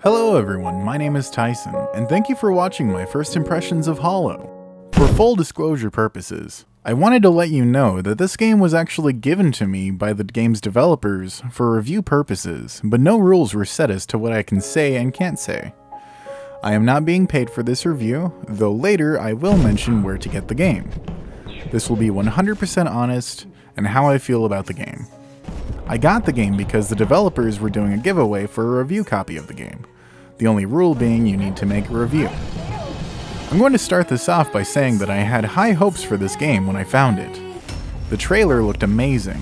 Hello everyone, my name is Tyson, and thank you for watching my first impressions of Hollow. For full disclosure purposes, I wanted to let you know that this game was actually given to me by the game's developers for review purposes, but no rules were set as to what I can say and can't say. I am not being paid for this review, though later I will mention where to get the game. This will be 100% honest and how I feel about the game. I got the game because the developers were doing a giveaway for a review copy of the game, the only rule being you need to make a review. I'm going to start this off by saying that I had high hopes for this game when I found it. The trailer looked amazing,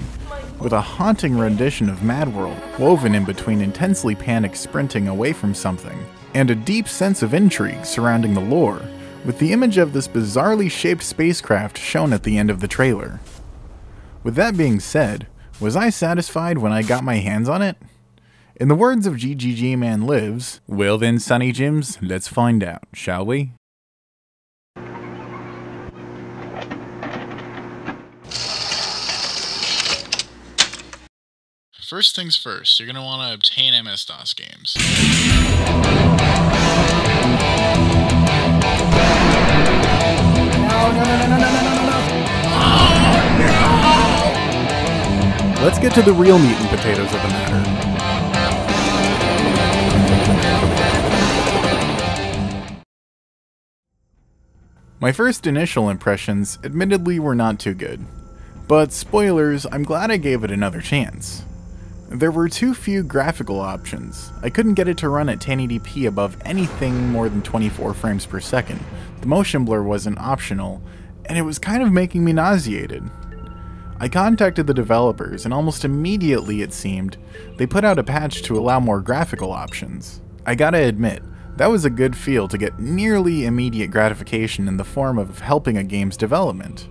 with a haunting rendition of Mad World woven in between intensely panicked sprinting away from something, and a deep sense of intrigue surrounding the lore, with the image of this bizarrely shaped spacecraft shown at the end of the trailer. With that being said, was I satisfied when I got my hands on it? In the words of GGG Man Lives, well then Sonny Jims, let's find out, shall we? First things first, you're going to want to obtain MS-DOS games. Let's get to the real meat and potatoes of the matter. My first initial impressions admittedly were not too good, but spoilers, I'm glad I gave it another chance. There were too few graphical options. I couldn't get it to run at 1080p above anything more than 24 frames per second. The motion blur wasn't optional, and it was kind of making me nauseated. I contacted the developers, and almost immediately, it seemed, they put out a patch to allow more graphical options. I gotta admit, that was a good feel to get nearly immediate gratification in the form of helping a game's development.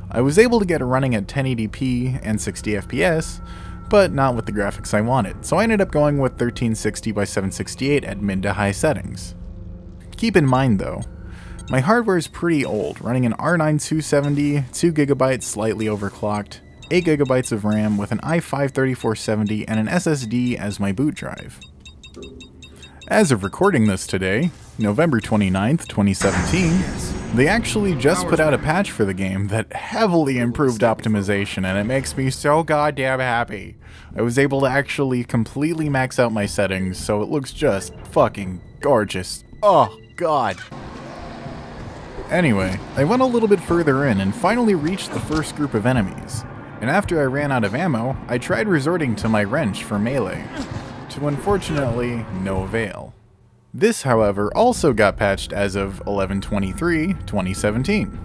I was able to get it running at 1080p and 60 FPS, but not with the graphics I wanted, so I ended up going with 1360 by 768 at mid to high settings. Keep in mind though, my hardware is pretty old, running an R9 270, 2GB slightly overclocked, 8GB of RAM with an i5-3470 and an SSD as my boot drive. As of recording this today, November 29th, 2017, they actually just put out a patch for the game that heavily improved optimization, and it makes me so goddamn happy. I was able to actually completely max out my settings, so it looks just fucking gorgeous. Oh god. Anyway, I went a little bit further in and finally reached the first group of enemies, and after I ran out of ammo, I tried resorting to my wrench for melee, to unfortunately no avail. This, however, also got patched as of 11/23/2017.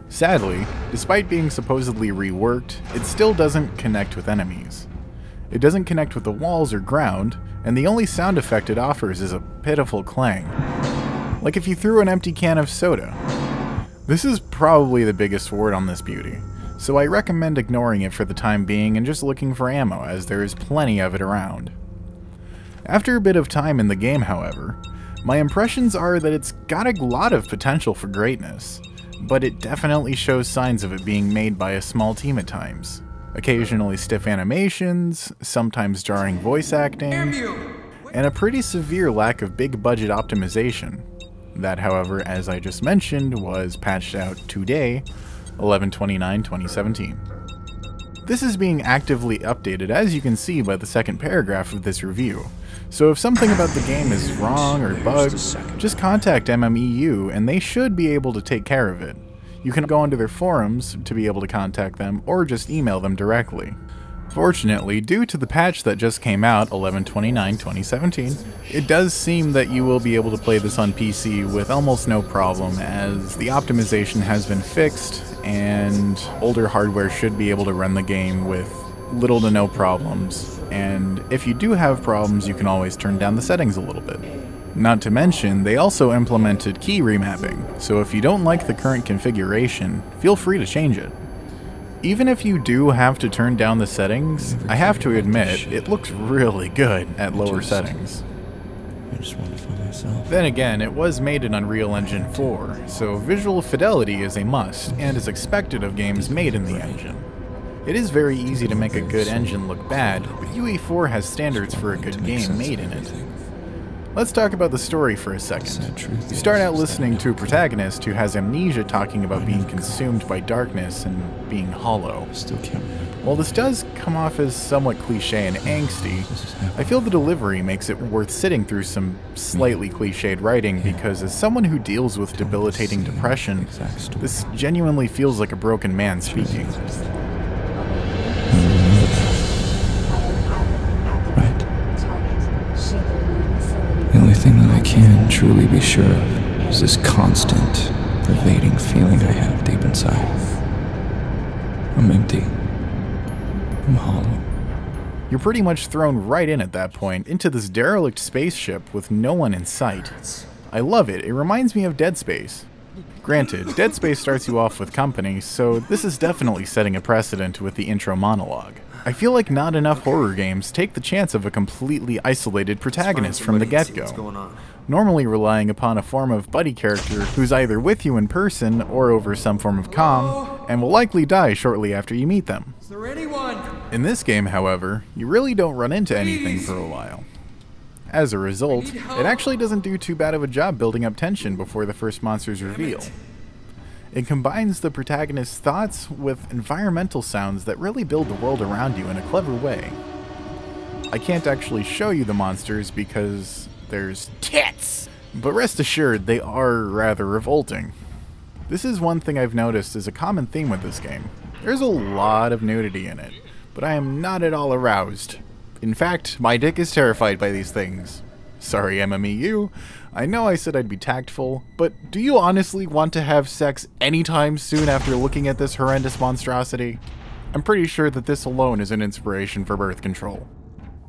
Sadly, despite being supposedly reworked, it still doesn't connect with enemies. It doesn't connect with the walls or ground, and the only sound effect it offers is a pitiful clang, like if you threw an empty can of soda. This is probably the biggest word on this beauty, so I recommend ignoring it for the time being and just looking for ammo, as there is plenty of it around. After a bit of time in the game, however, my impressions are that it's got a lot of potential for greatness, but it definitely shows signs of it being made by a small team at times. Occasionally stiff animations, sometimes jarring voice acting, and a pretty severe lack of big budget optimization. That, however, as I just mentioned, was patched out today, 11/29/2017. This is being actively updated, as you can see by the second paragraph of this review, so if something about the game is wrong or bugged, just contact MMEU and they should be able to take care of it. You can go onto their forums to be able to contact them, or just email them directly. Fortunately, due to the patch that just came out, 11/29/2017, it does seem that you will be able to play this on PC with almost no problem, as the optimization has been fixed, and older hardware should be able to run the game with little to no problems, and if you do have problems, you can always turn down the settings a little bit. Not to mention, they also implemented key remapping, so if you don't like the current configuration, feel free to change it. Even if you do have to turn down the settings, I have to admit, it looks really good at lower settings. Then again, it was made in Unreal Engine 4, so visual fidelity is a must, and is expected of games made in the engine. It is very easy to make a good engine look bad, but UE4 has standards for a good game made in it. Let's talk about the story for a second. You start out listening to a protagonist who has amnesia talking about being consumed by darkness and being hollow. While this does come off as somewhat cliche and angsty, I feel the delivery makes it worth sitting through some slightly cliched writing because as someone who deals with debilitating depression, this genuinely feels like a broken man speaking. The only thing that I can truly be sure of is this constant, pervading feeling I have deep inside. I'm empty. I'm hollow. You're pretty much thrown right in at that point, into this derelict spaceship with no one in sight. I love it. It reminds me of Dead Space. Granted, Dead Space starts you off with company, so this is definitely setting a precedent with the intro monologue. I feel like not enough horror games take the chance of a completely isolated protagonist from the get-go, normally relying upon a form of buddy character who's either with you in person or over some form of comm, and will likely die shortly after you meet them. Is there anyone? In this game, however, you really don't run into anything for a while. As a result, it actually doesn't do too bad of a job building up tension before the first monster's reveal. It combines the protagonist's thoughts with environmental sounds that really build the world around you in a clever way. I can't actually show you the monsters because there's tits, but rest assured they are rather revolting. This is one thing I've noticed is a common theme with this game. There's a lot of nudity in it, but I am not at all aroused. In fact, my dick is terrified by these things. Sorry, MMEU. I know I said I'd be tactful, but do you honestly want to have sex anytime soon after looking at this horrendous monstrosity? I'm pretty sure that this alone is an inspiration for birth control.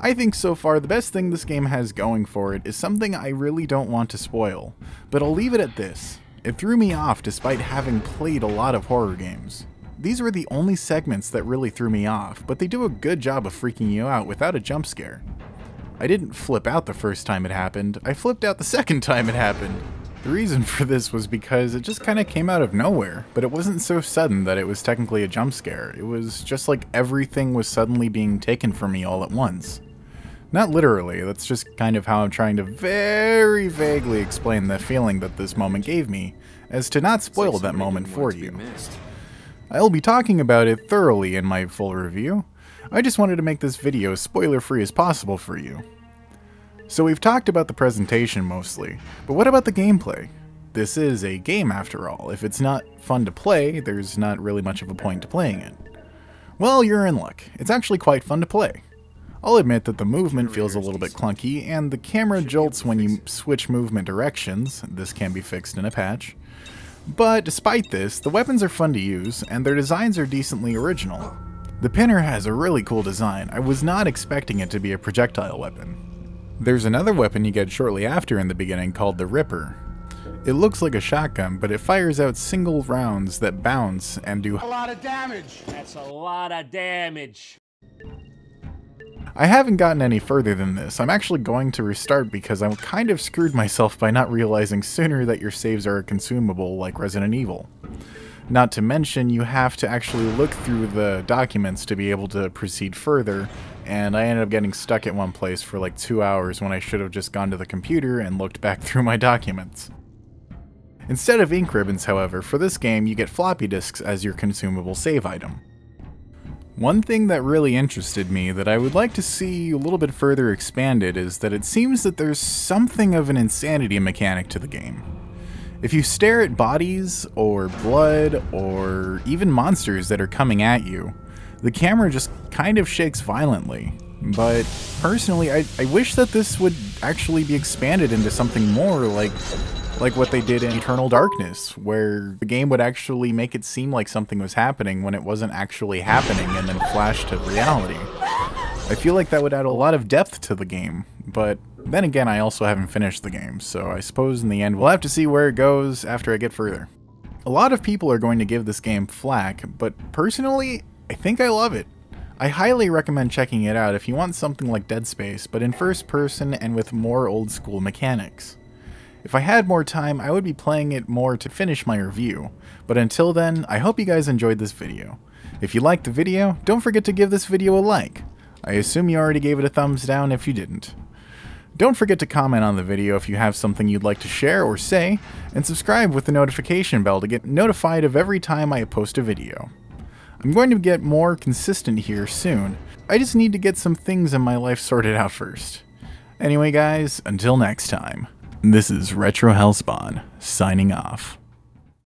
I think so far the best thing this game has going for it is something I really don't want to spoil, but I'll leave it at this. It threw me off despite having played a lot of horror games. These were the only segments that really threw me off, but they do a good job of freaking you out without a jump scare. I didn't flip out the first time it happened, I flipped out the second time it happened. The reason for this was because it just kinda came out of nowhere, but it wasn't so sudden that it was technically a jump scare. It was just like everything was suddenly being taken from me all at once. Not literally, that's just kind of how I'm trying to very vaguely explain the feeling that this moment gave me, as to not spoil that moment for you. I'll be talking about it thoroughly in my full review. I just wanted to make this video as spoiler-free as possible for you. So we've talked about the presentation mostly, but what about the gameplay? This is a game after all. If it's not fun to play, there's not really much of a point to playing it. Well, you're in luck. It's actually quite fun to play. I'll admit that the movement feels a little bit clunky, and the camera jolts when you switch movement directions. This can be fixed in a patch. But despite this, the weapons are fun to use, and their designs are decently original. The pinner has a really cool design. I was not expecting it to be a projectile weapon. There's another weapon you get shortly after in the beginning called the Ripper. It looks like a shotgun, but it fires out single rounds that bounce and do A lot of damage. That's a lot of damage. I haven't gotten any further than this. I'm actually going to restart because I kind of screwed myself by not realizing sooner that your saves are consumable like Resident Evil. Not to mention, you have to actually look through the documents to be able to proceed further, and I ended up getting stuck at one place for like 2 hours when I should have just gone to the computer and looked back through my documents. Instead of ink ribbons, however, for this game you get floppy disks as your consumable save item. One thing that really interested me that I would like to see a little bit further expanded is that it seems that there's something of an insanity mechanic to the game. If you stare at bodies, or blood, or even monsters that are coming at you, the camera just kind of shakes violently. But personally, I wish that this would actually be expanded into something more like what they did in Eternal Darkness, where the game would actually make it seem like something was happening when it wasn't actually happening and then flash to reality. I feel like that would add a lot of depth to the game, but then again I also haven't finished the game, so I suppose in the end we'll have to see where it goes after I get further. A lot of people are going to give this game flack, but personally, I think I love it. I highly recommend checking it out if you want something like Dead Space, but in first person and with more old school mechanics. If I had more time, I would be playing it more to finish my review, but until then, I hope you guys enjoyed this video. If you liked the video, don't forget to give this video a like. I assume you already gave it a thumbs down if you didn't. Don't forget to comment on the video if you have something you'd like to share or say, and subscribe with the notification bell to get notified of every time I post a video. I'm going to get more consistent here soon. I just need to get some things in my life sorted out first. Anyway guys, until next time, this is RetroHellspawn, signing off.